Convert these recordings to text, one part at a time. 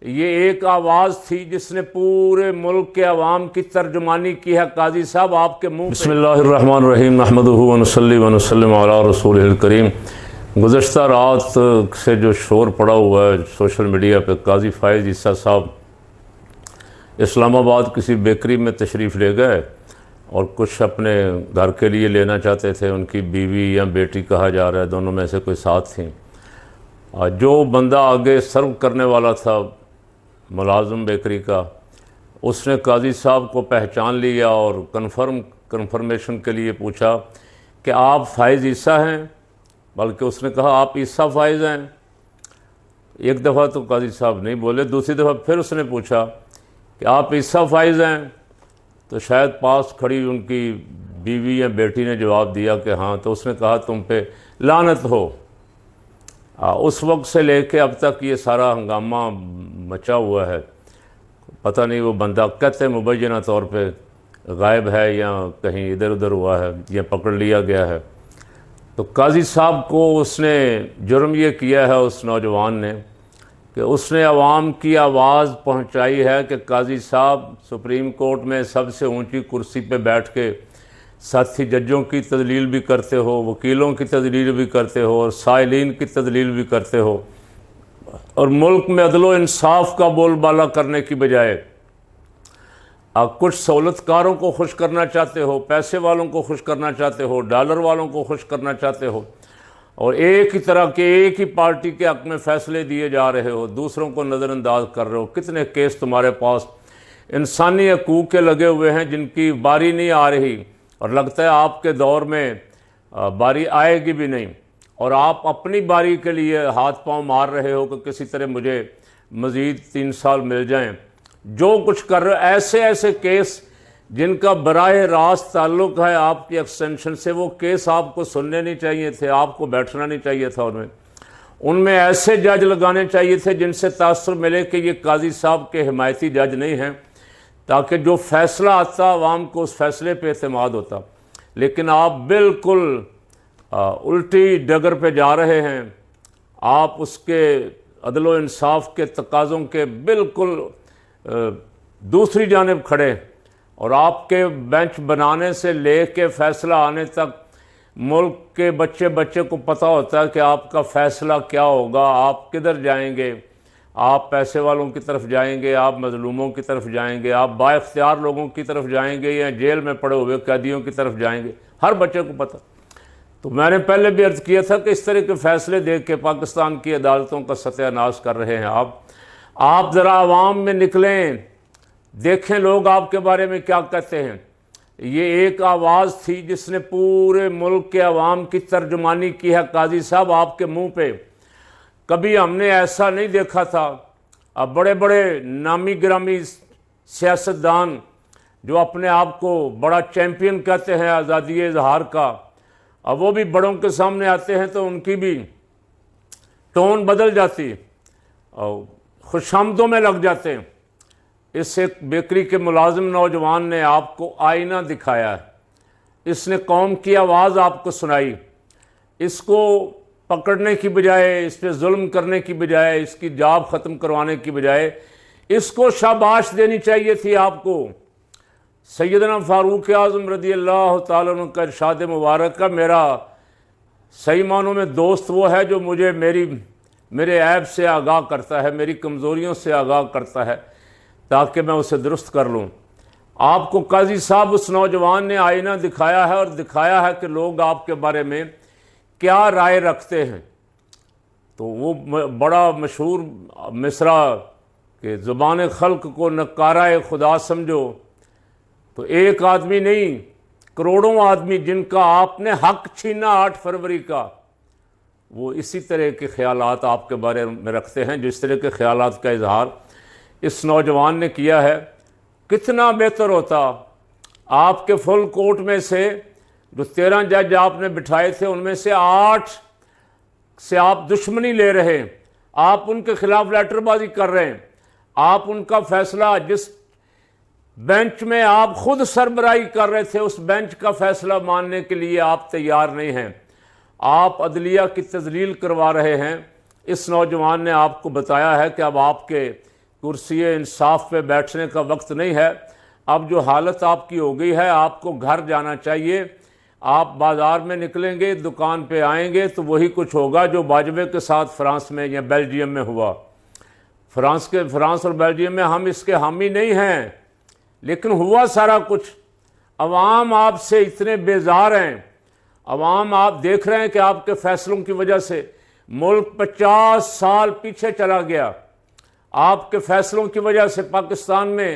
یہ ایک آواز تھی جس نے پورے ملک کے عوام کی ترجمانی کی ہے۔ قاضی صاحب آپ کے منہ بسم اللہ الرحمن الرحیم نحمدہ ونصلی ونسلم علی رسولہ الکریم۔ گزشتہ رات سے جو شور پڑا ہوا ہے سوشل میڈیا پہ، قاضی فائز عیسیٰ صاحب اسلام آباد کسی بیکری میں تشریف لے گئے اور کچھ اپنے گھر کے لیے لینا چاہتے تھے۔ ان کی بیوی یا بیٹی کہا جا رہا ہے، دونوں میں سے کوئی ساتھ تھیں۔ جو بندہ آگے سرو کرنے والا تھا ملازم بیکری کا، اس نے قاضی صاحب کو پہچان لیا اور کنفرمیشن کے لیے پوچھا کہ آپ فائز عیسیٰ ہیں، بلکہ اس نے کہا آپ عیسیٰ فائز ہیں۔ ایک دفعہ تو قاضی صاحب نہیں بولے، دوسری دفعہ پھر اس نے پوچھا کہ آپ عیسیٰ فائز ہیں، تو شاید پاس کھڑی ان کی بیوی یا بیٹی نے جواب دیا کہ ہاں، تو اس نے کہا تم پہ لعنت ہو۔ اس وقت سے لے کے اب تک یہ سارا ہنگامہ مچا ہوا ہے۔ پتہ نہیں وہ بندہ کہتے مبینہ طور پہ غائب ہے یا کہیں ادھر ادھر ہوا ہے یا پکڑ لیا گیا ہے۔ تو قاضی صاحب کو اس نے جرم یہ کیا ہے، اس نوجوان نے، کہ اس نے عوام کی آواز پہنچائی ہے کہ قاضی صاحب سپریم کورٹ میں سب سے اونچی کرسی پہ بیٹھ کے ساتھی ججوں کی تدلیل بھی کرتے ہو، وکیلوں کی تدلیل بھی کرتے ہو اور سائلین کی تدلیل بھی کرتے ہو، اور ملک میں عدل و انصاف کا بول بالا کرنے کی بجائے آپ کچھ سہولت کاروں کو خوش کرنا چاہتے ہو، پیسے والوں کو خوش کرنا چاہتے ہو، ڈالر والوں کو خوش کرنا چاہتے ہو، اور ایک ہی طرح کے ایک ہی پارٹی کے حق میں فیصلے دیے جا رہے ہو، دوسروں کو نظر انداز کر رہے ہو۔ کتنے کیس تمہارے پاس انسانی حقوق کے لگے ہوئے ہیں جن کی باری نہیں آ رہی، اور لگتا ہے آپ کے دور میں باری آئے گی بھی نہیں، اور آپ اپنی باری کے لیے ہاتھ پاؤں مار رہے ہو کہ کسی طرح مجھے مزید 3 سال مل جائیں۔ جو کچھ کر رہے ہو، ایسے کیس جن کا براہ راست تعلق ہے آپ کی ایکسٹینشن سے، وہ کیس آپ کو سننے نہیں چاہیے تھے، آپ کو بیٹھنا نہیں چاہیے تھا ان میں ایسے جج لگانے چاہیے تھے جن سے تاثر ملے کہ یہ قاضی صاحب کے حمایتی جج نہیں ہیں، تاکہ جو فیصلہ آتا عوام کو اس فیصلے پہ اعتماد ہوتا۔ لیکن آپ بالکل الٹی ڈگر پہ جا رہے ہیں۔ آپ اس کے عدل و انصاف کے تقاضوں کے بالکل دوسری جانب کھڑے، اور آپ کے بینچ بنانے سے لے کے فیصلہ آنے تک ملک کے بچے کو پتہ ہوتا ہے کہ آپ کا فیصلہ کیا ہوگا، آپ کدھر جائیں گے۔ آپ پیسے والوں کی طرف جائیں گے، آپ مظلوموں کی طرف جائیں گے، آپ با اختیار لوگوں کی طرف جائیں گے، یا جیل میں پڑے ہوئے قیدیوں کی طرف جائیں گے، ہر بچے کو پتہ۔ تو میں نے پہلے بھی عرض کیا تھا کہ اس طرح کے فیصلے دیکھ کے پاکستان کی عدالتوں کا ستیہ ناش کر رہے ہیں آپ ذرا عوام میں نکلیں، دیکھیں لوگ آپ کے بارے میں کیا کہتے ہیں۔ یہ ایک آواز تھی جس نے پورے ملک کے عوام کی ترجمانی کی ہے۔ قاضی صاحب آپ کے منہ پہ کبھی ہم نے ایسا نہیں دیکھا تھا۔ اب بڑے بڑے نامی گرامی سیاستدان جو اپنے آپ کو بڑا چیمپئن کہتے ہیں آزادی اظہار کا، اب وہ بھی بڑوں کے سامنے آتے ہیں تو ان کی بھی ٹون بدل جاتی اور خوشامدوں میں لگ جاتے ہیں۔ اس ایک بیکری کے ملازم نوجوان نے آپ کو آئینہ دکھایا ہے، اس نے قوم کی آواز آپ کو سنائی۔ اس کو پکڑنے کی بجائے، اس پہ ظلم کرنے کی بجائے، اس کی جاب ختم کروانے کی بجائے اس کو شاباش دینی چاہیے تھی آپ کو۔ سیدنا فاروق اعظم رضی اللہ تعالیٰ عنہ کا ارشاد مبارک کا، میرا صحیح معنوں میں دوست وہ ہے جو مجھے میرے عیب سے آگاہ کرتا ہے، میری کمزوریوں سے آگاہ کرتا ہے تاکہ میں اسے درست کر لوں۔ آپ کو قاضی صاحب اس نوجوان نے آئینہ دکھایا ہے، اور دکھایا ہے کہ لوگ آپ کے بارے میں کیا رائے رکھتے ہیں۔ تو وہ بڑا مشہور مصرع کہ زبان خلق کو نکارہ خدا سمجھو، تو ایک آدمی نہیں، کروڑوں آدمی جن کا آپ نے حق چھینا 8 فروری کا، وہ اسی طرح کے خیالات آپ کے بارے میں رکھتے ہیں جس طرح کے خیالات کا اظہار اس نوجوان نے کیا ہے۔ کتنا بہتر ہوتا آپ کے فل کورٹ میں سے جو 13 جج آپ نے بٹھائے تھے، ان میں سے 8 سے آپ دشمنی لے رہے ہیں، آپ ان کے خلاف لیٹر بازی کر رہے ہیں، آپ ان کا فیصلہ جس بینچ میں آپ خود سربراہی کر رہے تھے، اس بینچ کا فیصلہ ماننے کے لیے آپ تیار نہیں ہیں، آپ عدلیہ کی تذلیل کروا رہے ہیں۔ اس نوجوان نے آپ کو بتایا ہے کہ اب آپ کے کرسی انصاف پہ بیٹھنے کا وقت نہیں ہے۔ اب جو حالت آپ کی ہو گئی ہے، آپ کو گھر جانا چاہیے۔ آپ بازار میں نکلیں گے، دکان پہ آئیں گے تو وہی کچھ ہوگا جو باجوے کے ساتھ فرانس میں یا بیلجیم میں ہوا۔ فرانس اور بیلجیم میں ہم اس کے حامی نہیں ہیں، لیکن ہوا سارا کچھ۔ عوام آپ سے اتنے بیزار ہیں، عوام آپ دیکھ رہے ہیں کہ آپ کے فیصلوں کی وجہ سے ملک 50 سال پیچھے چلا گیا۔ آپ کے فیصلوں کی وجہ سے پاکستان میں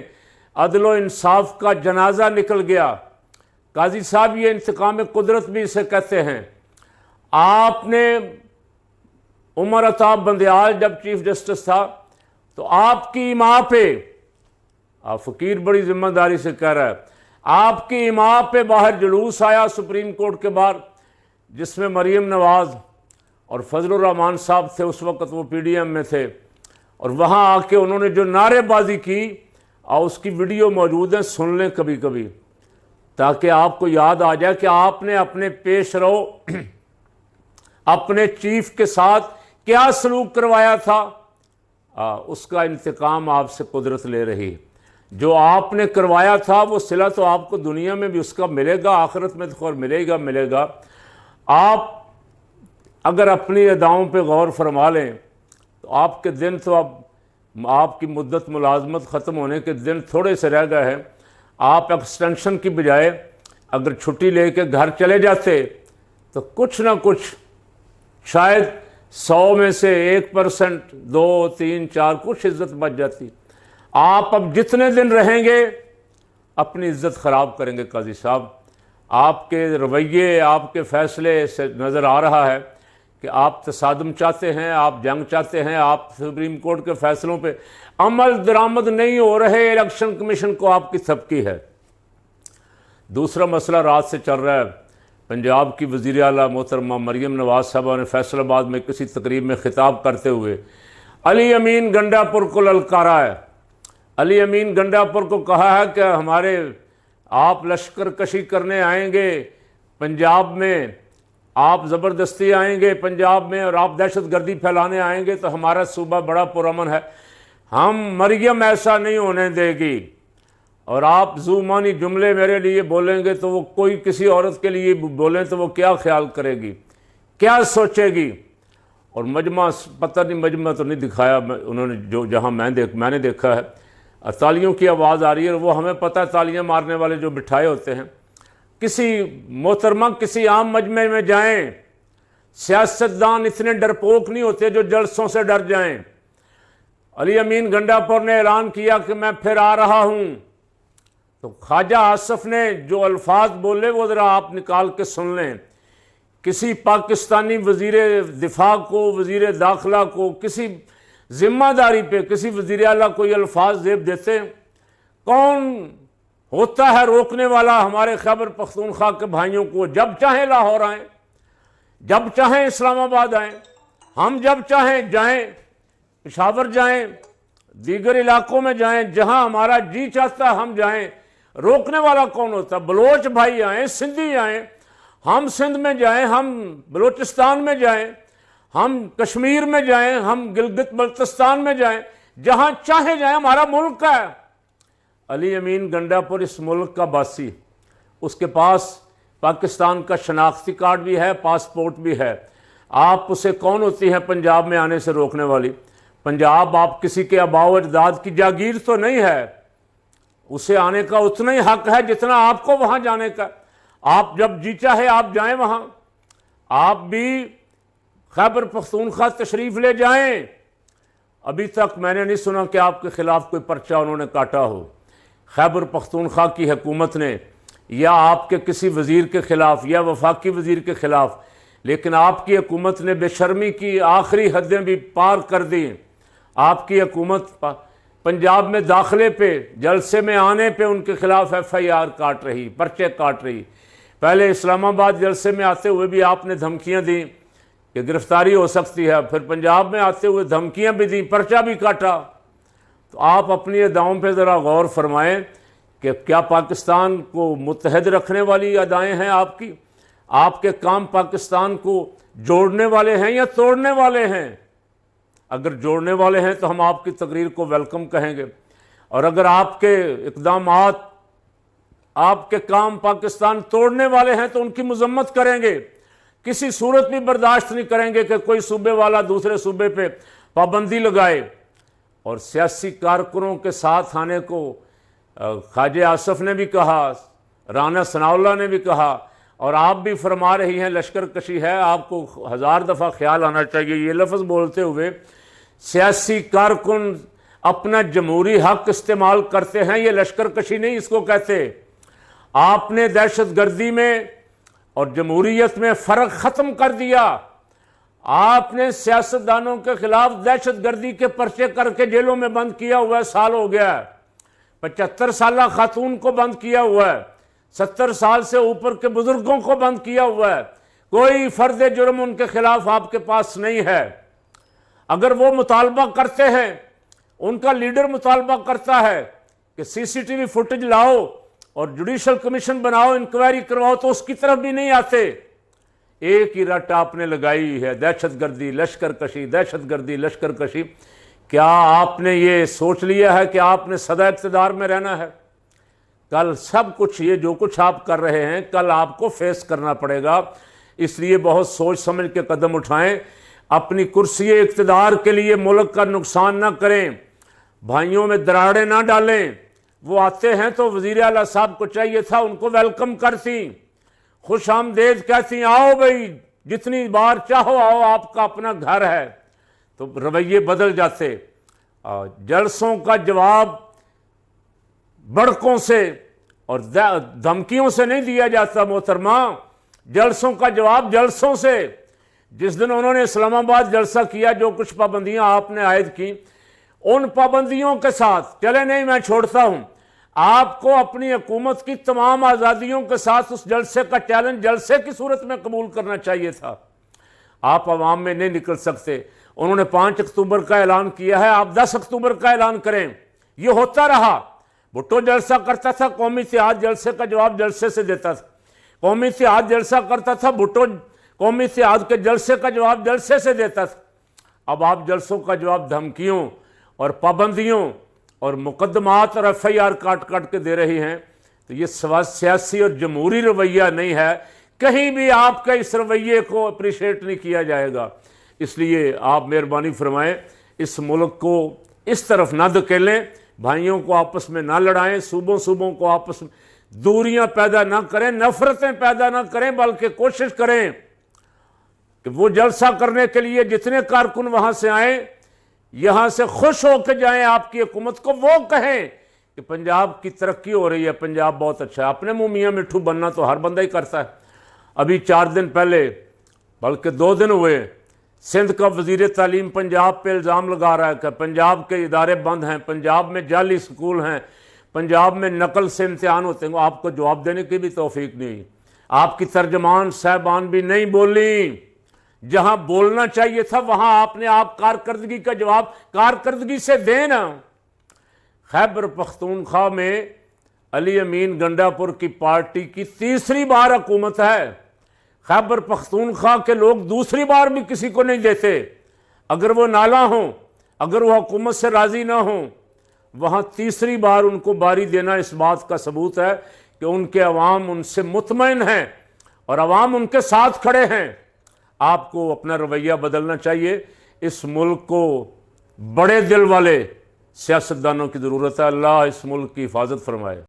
عدل و انصاف کا جنازہ نکل گیا۔ قاضی صاحب، یہ انتقام قدرت بھی اسے کہتے ہیں۔ آپ نے عمر عطا بندیال جب چیف جسٹس تھا تو آپ کی ماں پہ، آپ فقیر بڑی ذمہ داری سے کہہ رہا ہے، آپ کی ماں پہ باہر جلوس آیا سپریم کورٹ کے باہر، جس میں مریم نواز اور فضل الرحمان صاحب تھے، اس وقت وہ پی ڈی ایم میں تھے، اور وہاں آ کے انہوں نے جو نعرے بازی کی، اور اس کی ویڈیو موجود ہے، سن لیں کبھی کبھی تاکہ آپ کو یاد آ جائے کہ آپ نے اپنے پیش رو اپنے چیف کے ساتھ کیا سلوک کروایا تھا۔ اس کا انتقام آپ سے قدرت لے رہی۔ جو آپ نے کروایا تھا وہ صلہ تو آپ کو دنیا میں بھی اس کا ملے گا، آخرت میں تو خیر ملے گا۔ آپ اگر اپنی اداؤں پہ غور فرما لیں تو آپ کے دن تو اب آپ کی مدت ملازمت ختم ہونے کے دن تھوڑے سے رہ گئے ہیں۔ آپ ایکسٹینشن کی بجائے اگر چھٹی لے کے گھر چلے جاتے تو کچھ نہ کچھ، شاید 100 میں سے 1%، 2، 3، 4 کچھ عزت بچ جاتی۔ آپ اب جتنے دن رہیں گے اپنی عزت خراب کریں گے قاضی صاحب۔ آپ کے رویے، آپ کے فیصلے سے نظر آ رہا ہے کہ آپ تصادم چاہتے ہیں، آپ جنگ چاہتے ہیں، آپ سپریم کورٹ کے فیصلوں پہ عمل درآمد نہیں ہو رہے، الیکشن کمیشن کو آپ کی تھپکی ہے۔ دوسرا مسئلہ رات سے چل رہا ہے۔ پنجاب کی وزیر اعلیٰ محترمہ مریم نواز صاحبہ نے فیصل آباد میں کسی تقریب میں خطاب کرتے ہوئے علی امین گنڈا پور کو للکارا ہے۔ علی امین گنڈا پور کو کہا ہے کہ ہمارے آپ لشکر کشی کرنے آئیں گے پنجاب میں، آپ زبردستی آئیں گے پنجاب میں، اور آپ دہشت گردی پھیلانے آئیں گے تو ہمارا صوبہ بڑا پرامن ہے، ہم مریم ایسا نہیں ہونے دے گی، اور آپ زومانی جملے میرے لیے بولیں گے تو وہ کوئی کسی عورت کے لیے بولیں تو وہ کیا خیال کرے گی، کیا سوچے گی۔ اور مجمع، پتہ نہیں مجمع تو نہیں دکھایا انہوں نے، جو جہاں میں نے دیکھا ہے تالیوں کی آواز آ رہی ہے، اور وہ ہمیں پتہ ہے تالیاں مارنے والے جو بٹھائے ہوتے ہیں۔ کسی محترمہ کسی عام مجمع میں جائیں، سیاستدان اتنے ڈرپوک نہیں ہوتے جو جلسوں سے ڈر جائیں۔ علی امین گنڈا پور نے اعلان کیا کہ میں پھر آ رہا ہوں، تو خواجہ آصف نے جو الفاظ بولے وہ ذرا آپ نکال کے سن لیں۔ کسی پاکستانی وزیر دفاع کو، وزیر داخلہ کو، کسی ذمہ داری پہ کسی وزیر اعلیٰ کو یہ الفاظ زیب دیتے ہیں؟ کون ہوتا ہے روکنے والا ہمارے خیبر پختونخوا کے بھائیوں کو؟ جب چاہیں لاہور آئیں، جب چاہیں اسلام آباد آئیں، ہم جب چاہیں جائیں، پشاور جائیں، دیگر علاقوں میں جائیں، جہاں ہمارا جی چاہتا ہے ہم جائیں۔ روکنے والا کون ہوتا ہے؟ بلوچ بھائی آئیں، سندھی آئیں، ہم سندھ میں جائیں، ہم بلوچستان میں جائیں، ہم کشمیر میں جائیں، ہم گلگت بلتستان میں جائیں، جہاں چاہے جائیں، ہمارا ملک ہے۔ علی امین گنڈا پور اس ملک کا باسی، اس کے پاس پاکستان کا شناختی کارڈ بھی ہے، پاسپورٹ بھی ہے۔ آپ اسے کون ہوتی ہیں پنجاب میں آنے سے روکنے والی؟ پنجاب آپ کسی کے آباء و اجداد کی جاگیر تو نہیں ہے، اسے آنے کا اتنا ہی حق ہے جتنا آپ کو وہاں جانے کا۔ آپ جب جی چاہے آپ جائیں وہاں، آپ بھی خیبر پختونخوا تشریف لے جائیں۔ ابھی تک میں نے نہیں سنا کہ آپ کے خلاف کوئی پرچہ انہوں نے کاٹا ہو خیبر پختونخوا کی حکومت نے، یا آپ کے کسی وزیر کے خلاف یا وفاقی وزیر کے خلاف، لیکن آپ کی حکومت نے بے شرمی کی آخری حدیں بھی پار کر دی۔ آپ کی حکومت پنجاب میں داخلے پہ، جلسے میں آنے پہ ان کے خلاف ایف آئی آر کاٹ رہی، پرچے کاٹ رہی۔ پہلے اسلام آباد جلسے میں آتے ہوئے بھی آپ نے دھمکیاں دیں کہ گرفتاری ہو سکتی ہے، پھر پنجاب میں آتے ہوئے دھمکیاں بھی دیں، پرچہ بھی کاٹا۔ تو آپ اپنی اداؤں پہ ذرا غور فرمائیں کہ کیا پاکستان کو متحد رکھنے والی ادائیں ہیں آپ کی؟ آپ کے کام پاکستان کو جوڑنے والے ہیں یا توڑنے والے ہیں؟ اگر جوڑنے والے ہیں تو ہم آپ کی تقریر کو ویلکم کہیں گے، اور اگر آپ کے اقدامات، آپ کے کام پاکستان توڑنے والے ہیں تو ان کی مذمت کریں گے۔ کسی صورت بھی برداشت نہیں کریں گے کہ کوئی صوبے والا دوسرے صوبے پہ پابندی لگائے۔ اور سیاسی کارکنوں کے ساتھ آنے کو خواجہ آصف نے بھی کہا، رانا ثناء اللہ نے بھی کہا، اور آپ بھی فرما رہی ہیں لشکر کشی ہے۔ آپ کو 1000 دفعہ خیال آنا چاہیے یہ لفظ بولتے ہوئے، سیاسی کارکن اپنا جمہوری حق استعمال کرتے ہیں، یہ لشکر کشی نہیں اس کو کہتے۔ آپ نے دہشت گردی میں اور جمہوریت میں فرق ختم کر دیا۔ آپ نے سیاستدانوں کے خلاف دہشت گردی کے پرچے کر کے جیلوں میں بند کیا ہوا ہے، سال ہو گیا ہے۔ 75 سالہ خاتون کو بند کیا ہوا ہے، 70 سال سے اوپر کے بزرگوں کو بند کیا ہوا ہے۔ کوئی فرد جرم ان کے خلاف آپ کے پاس نہیں ہے۔ اگر وہ مطالبہ کرتے ہیں، ان کا لیڈر مطالبہ کرتا ہے کہ سی سی ٹی وی فوٹیج لاؤ اور جوڈیشل کمیشن بناؤ، انکوائری کرواؤ، تو اس کی طرف بھی نہیں آتے۔ ایک ہی رٹ آپ نے لگائی ہے، دہشت گردی لشکر کشی، دہشت گردی لشکر کشی۔ کیا آپ نے یہ سوچ لیا ہے کہ آپ نے سدا اقتدار میں رہنا ہے؟ کل سب کچھ یہ جو کچھ آپ کر رہے ہیں کل آپ کو فیس کرنا پڑے گا، اس لیے بہت سوچ سمجھ کے قدم اٹھائیں۔ اپنی کرسی اقتدار کے لیے ملک کا نقصان نہ کریں، بھائیوں میں دراڑیں نہ ڈالیں۔ وہ آتے ہیں تو وزیر اعلیٰ صاحب کو چاہیے تھا ان کو ویلکم کرتی، خوش آمدید کہتی، آؤ بھائی جتنی بار چاہو آؤ، آپ کا اپنا گھر ہے، تو رویے بدل جاتے۔ جلسوں کا جواب بڑکوں سے اور دھمکیوں سے نہیں دیا جاتا محترمہ، جلسوں کا جواب جلسوں سے۔ جس دن انہوں نے اسلام آباد جلسہ کیا، جو کچھ پابندیاں آپ نے عائد کی، ان پابندیوں کے ساتھ چلے نہیں میں چھوڑتا ہوں، آپ کو اپنی حکومت کی تمام آزادیوں کے ساتھ اس جلسے کا چیلنج جلسے کی صورت میں قبول کرنا چاہیے تھا۔ آپ عوام میں نہیں نکل سکتے۔ انہوں نے 5 اکتوبر کا اعلان کیا ہے، آپ 10 اکتوبر کا اعلان کریں۔ یہ ہوتا رہا، بھٹو جلسہ کرتا تھا، قومی اتحاد جلسے کا جواب جلسے سے دیتا تھا، قومی اتحاد جلسہ کرتا تھا، بھٹو قومی اتحاد کے جلسے کا جواب جلسے سے دیتا تھا۔ اب آپ جلسوں کا جواب دھمکیوں اور پابندیوں اور مقدمات اور ایف آئی آر کاٹ کاٹ کے دے رہی ہیں، تو یہ سیاسی اور جمہوری رویہ نہیں ہے۔ کہیں بھی آپ کے اس رویے کو اپریشیٹ نہیں کیا جائے گا۔ اس لیے آپ مہربانی فرمائیں، اس ملک کو اس طرف نہ دھکیلیں، بھائیوں کو آپس میں نہ لڑائیں، صوبوں کو آپس میں دوریاں پیدا نہ کریں، نفرتیں پیدا نہ کریں، بلکہ کوشش کریں کہ وہ جلسہ کرنے کے لیے جتنے کارکن وہاں سے آئیں، یہاں سے خوش ہو کے جائیں آپ کی حکومت کو، وہ کہیں کہ پنجاب کی ترقی ہو رہی ہے، پنجاب بہت اچھا ہے۔ اپنے منہ میاں مٹھو بننا تو ہر بندہ ہی کرتا ہے۔ ابھی 4 دن پہلے، بلکہ 2 دن ہوئے، سندھ کا وزیر تعلیم پنجاب پہ الزام لگا رہا ہے کہ پنجاب کے ادارے بند ہیں، پنجاب میں جعلی سکول ہیں، پنجاب میں نقل سے امتحان ہوتے ہیں۔ آپ کو جواب دینے کی بھی توفیق نہیں، آپ کی ترجمان صاحبان بھی نہیں بولی۔ جہاں بولنا چاہیے تھا وہاں آپ نے کارکردگی کا جواب کارکردگی سے دینا۔ خیبر پختونخوا میں علی امین گنڈا پور کی پارٹی کی 3ری بار حکومت ہے۔ خیبر پختونخوا کے لوگ دوسری بار بھی کسی کو نہیں دیتے۔ اگر وہ نالاں ہوں، اگر وہ حکومت سے راضی نہ ہوں، وہاں 3ری بار ان کو باری دینا اس بات کا ثبوت ہے کہ ان کے عوام ان سے مطمئن ہیں اور عوام ان کے ساتھ کھڑے ہیں۔ آپ کو اپنا رویہ بدلنا چاہیے۔ اس ملک کو بڑے دل والے سیاستدانوں کی ضرورت ہے۔ اللہ اس ملک کی حفاظت فرمائے۔